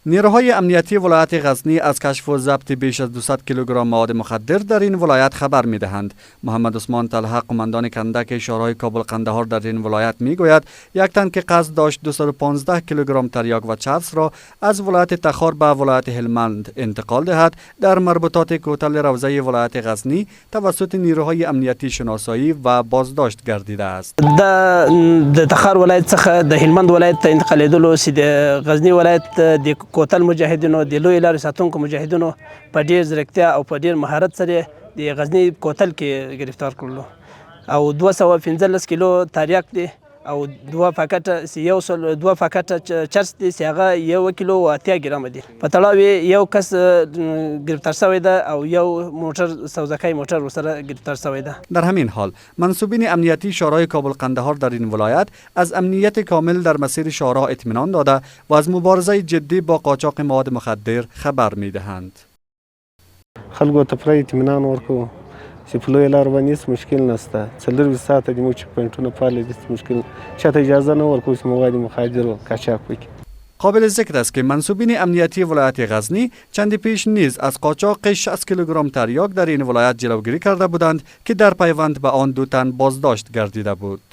نیروهای امنیتی ولایت غزنی از کشف و ضبط بیش از 200 کیلوگرم مواد مخدر در این ولایت خبر می‌دهند. محمد عثمان طلحه قماندان کندک شورای کابل قندهار در این ولایت می‌گوید یک تن که قصد داشت 215 کیلوگرم تریاک و چفس را از ولایت تخار به ولایت هلمند انتقال دهد در مربوطات کوتل روضه ولایت غزنی توسط نیروهای امنیتی شناسایی و بازداشت گردیده است. د تخار ولایت څخه د هلمند ولایت ته انتقالیدلو چې د غزنی ولایت د کوتل مجاهدینو د لوی لارې ساتونکو مجاهدینو په ډیر ځیرکتیا او په ډیر مهارت سره د غزنی کوتل کې گرفتار کړلو او 215 کیلو تریاک دی او 2 پاکټ چرس دی چې هغه 1 کیلو و 80 ګرام دی. په تړاو یو کس گرفتار شوی ده او یو موټر سوزکای موټر ورسره گرفتار شوی ده. در همین حال منصوبین امنیتی شورای کابل قندهار در این ولایت از امنیت کامل در مسیر شورا اطمینان داده و از مبارزه جدی با قاچاق مواد مخدر خبر می‌دهند. خلکو ته پوره اطمینان ورکو چې په لویو لارو باندې هېڅ مشکل نشته. 24 ساعته زموږ چک پوینټونه فعال دي، هېڅ مشکل چاته اجازه نه ورکوو چې مواد مخدر رو قاچاق وکړي. قابل ذکر است که منصوبین امنیتی ولایت غزنی چند پیش نیز از قاچاق 60 کیلوگرم تریاک در این ولایت جلوگیری کرده بودند که در پیوند به آن 2 تن بازداشت گردیده بود.